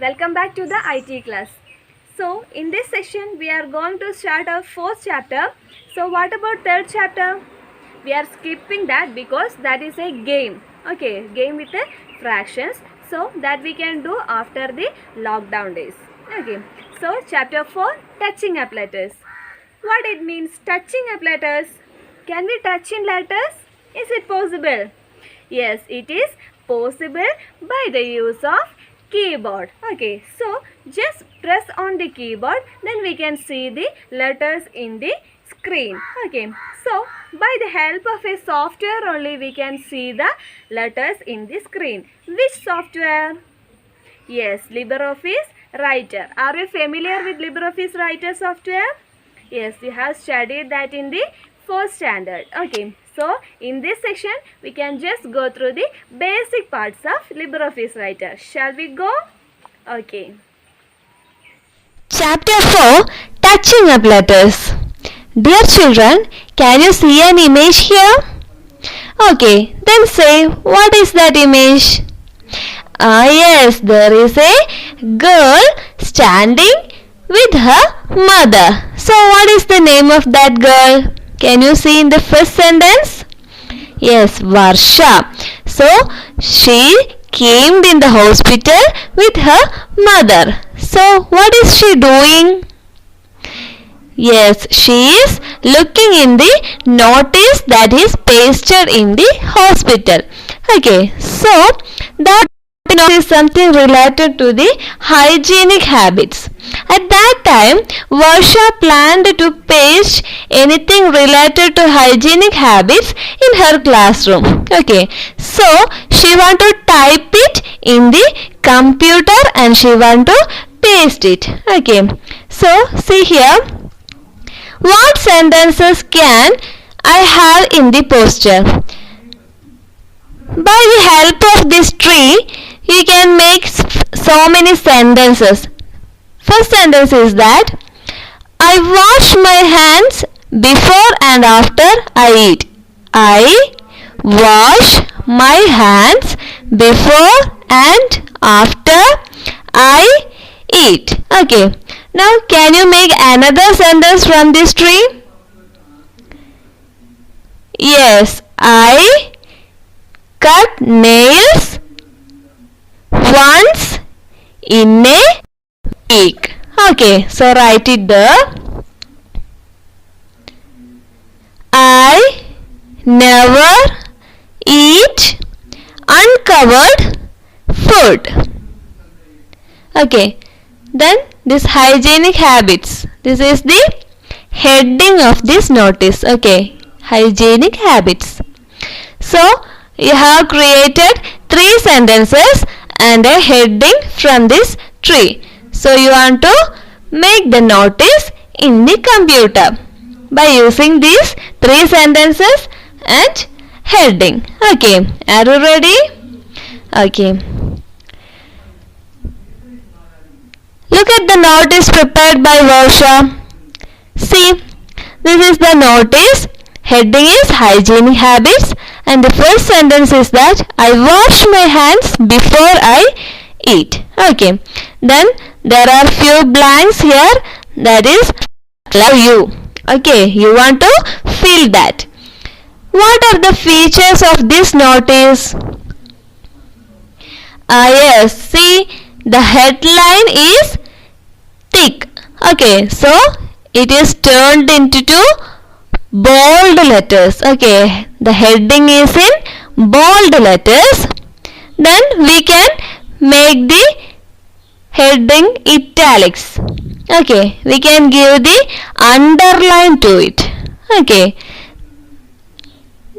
Welcome back to the IT class. So in this session we are going to start our fourth chapter. So what about third chapter? We are skipping that because that is a game. Okay, game with the fractions. So that we can do after the lockdown days. Okay. So chapter 4, touching up letters. What it means touching up letters? Can we touch in letters? Is it possible? Yes, it is possible by the use of keyboard. Okay, so just press on the keyboard, then we can see the letters in the screen. Okay, so by the help of a software only we can see the letters in the screen. Which software? Yes, LibreOffice Writer. Are you familiar with LibreOffice Writer software? Yes, you have studied that in the 4th standard. Okay, so in this section we can just go through the basic parts of LibreOffice Writer. Shall we go? Okay. Chapter 4, touching up letters. Dear children, can you see an image here? Okay, then say, what is that image? Yes, there is a girl standing with her mother. So what is the name of that girl? Can you see in the first sentence? Yes, Varsha. So she came in the hospital with her mother. So what is she doing? Yes, she is looking in the notice that is pasted in the hospital. Okay, so that is something related to the hygienic habits. At that time, Varsha planned to paste anything related to hygienic habits in her classroom. Okay, so she want to type it in the computer and she want to paste it. Okay, so see here. What sentences can I have in the poster? By the help of this tree, you can make so many sentences. First sentence is that I wash my hands before and after I eat. I wash my hands before and after I eat. Okay. Now can you make another sentence from this tree? Yes, I cut nails once in a week. Okay, so write it there. I never eat uncovered food. Okay, then this hygienic habits. This is the heading of this notice. Okay, hygienic habits. So you have created 3 sentences and a heading from this tree. So you want to make the notice in the computer by using these 3 sentences and heading. Okay, are you ready? Okay. Look at the notice prepared by Varsha. See, this is the notice. Heading is hygienic habits and the first sentence is that I wash my hands before I eat. Okay. Then there are few blanks here, that is love you. Okay, you want to fill that. What are the features of this notice? Yes, see, the headline is thick. Okay, so it is turned into 2 bold letters. Okay, the heading is in bold letters. Then we can make the heading italics. Okay, we can give the underline to it. Okay,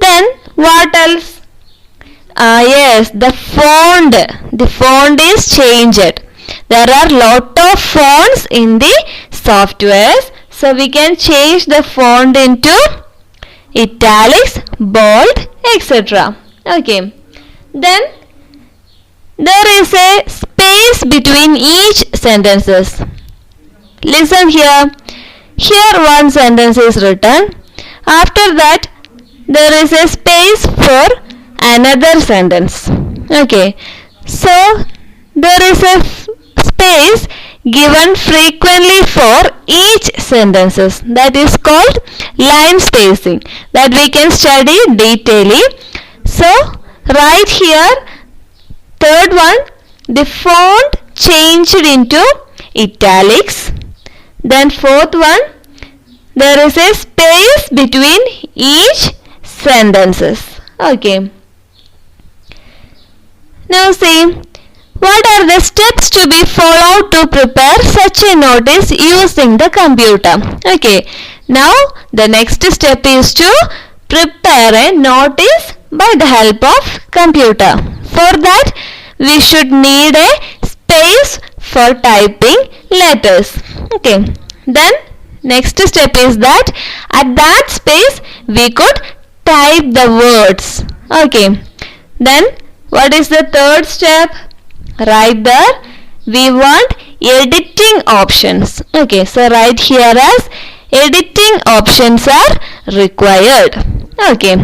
then what else? Yes, the font is changed. There are lot of fonts in the softwares, so we can change the font into italics, bold, etc. Okay, then there is a space between each sentences. Listen here. Here one sentence is written. After that there is a space for another sentence. Okay, so there is a space given frequently for each sentences. That is called line spacing, that we can study detailedly. So right here, third one, the font changed into italics. Then fourth one, there is a space between each sentences. Okay. Now see, what are the steps to be followed to prepare such a notice using the computer? Okay. Now the next step is to prepare a notice by the help of computer. For that, we should need a space for typing letters. Okay. Then next step is that at that space we could type the words. Okay. Then what is the third step? Right there we want editing options. Okay, so right here as editing options are required. Okay.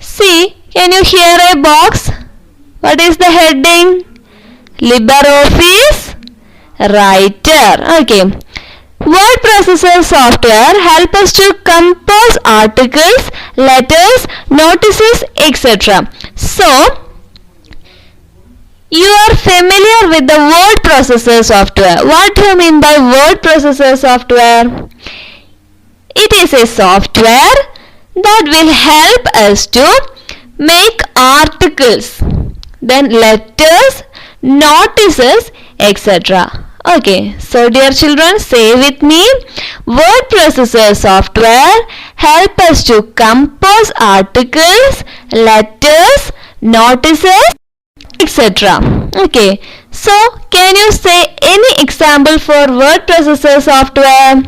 See, can you hear a box? What is the heading? LibreOffice Writer. Okay. Word processor software help us to compose articles, letters, notices, etc. So, you are familiar with the word processor software. What do you mean by word processor software? It is a software that will help us to make articles, then letters, notices, etc. Okay, so dear children, say with me, word processor software help us to compose articles, letters, notices, etc. Okay, so can you say any example for word processor software?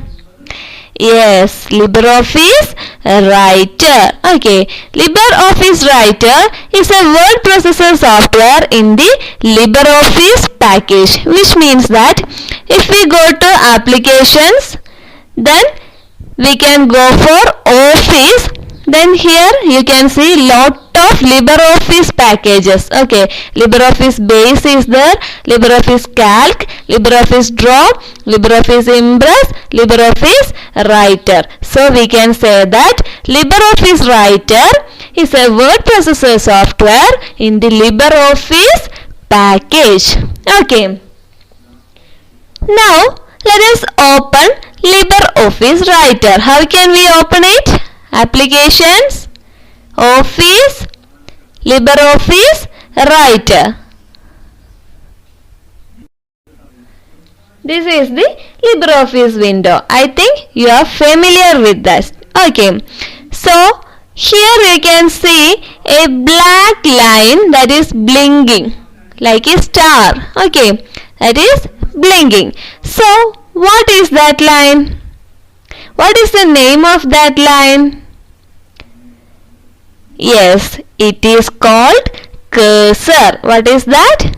Yes, LibreOffice Writer. Okay, LibreOffice Writer is a word processor software in the LibreOffice package, which means that if we go to applications, then we can go for Office. Then here you can see lot of LibreOffice packages. Okay, LibreOffice Base is there, LibreOffice Calc, LibreOffice Draw, LibreOffice Impress, LibreOffice Writer. So we can say that LibreOffice Writer is a word processor software in the LibreOffice package. Okay. Now let us open LibreOffice Writer. How can we open it? Applications, Office, LibreOffice Writer. This is the LibreOffice window. I think you are familiar with that. Okay. So here you can see a black line that is blinking like a star. Okay. That is blinking. So what is that line? What is the name of that line? Yes, it is called cursor. What is that?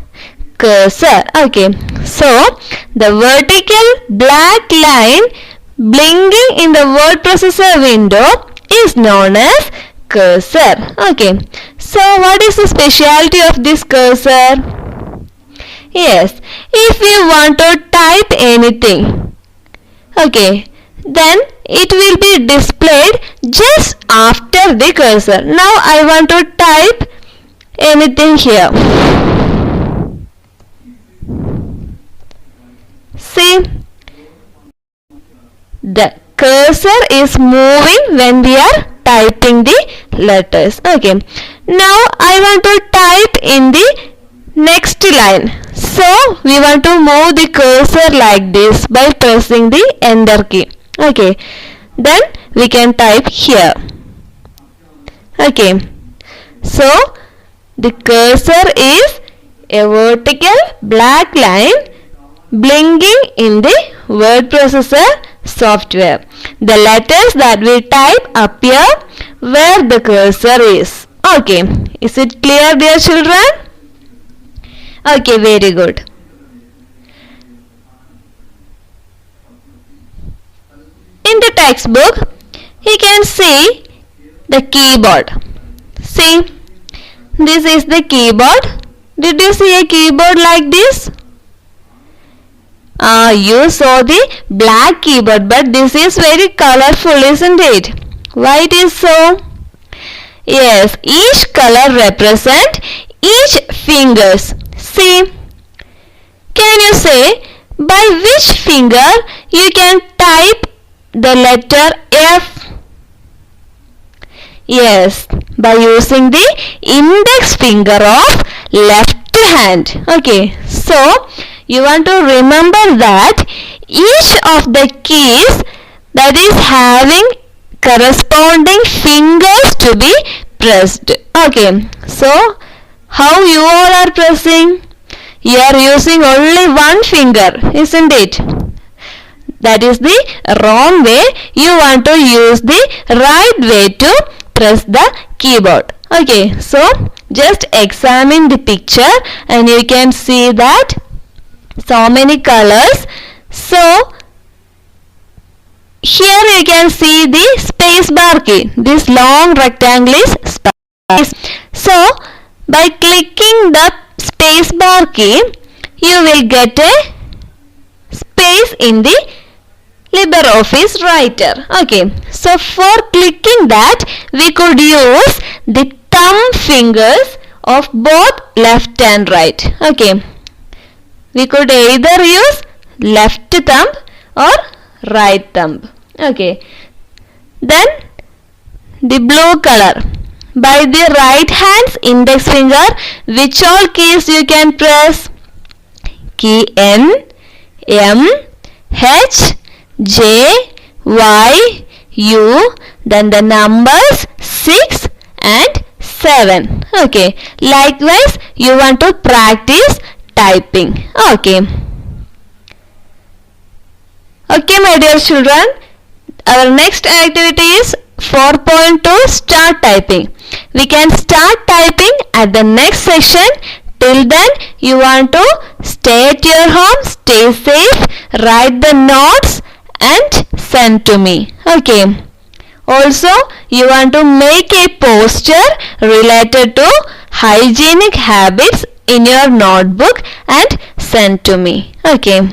Cursor. Okay. So, the vertical black line blinking in the word processor window is known as cursor. Okay. So, what is the specialty of this cursor? Yes, if we want to type anything, okay, then it will be displayed just after the cursor. Now I want to type anything here. See, the cursor is moving when we are typing the letters. Okay. Now I want to type in the next line. So we want to move the cursor like this by pressing the enter key. Okay, then we can type here. Okay, so the cursor is a vertical black line blinking in the word processor software. The letters that we type appear where the cursor is. Okay, is it clear, dear children? Okay, very good. In the textbook, you can see the keyboard. See, this is the keyboard Did you see a keyboard like this? You saw the black keyboard, but this is very colorful, isn't it? Why it is so? Yes, each color represent each fingers. See, can you say by which finger you can type the letter F? Yes, by using the index finger of left hand. Okay, so you want to remember that each of the keys that is having corresponding fingers to be pressed. Okay, so how you all are pressing? You are using only one finger, isn't it? That is the wrong way. You want to use the right way to press the keyboard. Okay, so just examine the picture and you can see that so many colors. So here you can see the space bar key. This long rectangle is space. So by clicking the space bar key, you will get a space in the LibreOffice Writer. Okay, so for clicking that, we could use the thumb fingers of both left and right. Okay, we could either use left thumb or right thumb. Okay, then the blue color. By the right hand's index finger, which all keys you can press? Key N, M, H, J, Y, U, then the numbers 6 and 7. Okay, likewise you want to practice typing. Okay, my dear children, our next activity is 4.2 start typing. We can start typing at the next session. Till then, you want to stay at your home, stay safe, write the notes and send to me. Okay. Also, you want to make a poster related to hygienic habits in your notebook and send to me. Okay.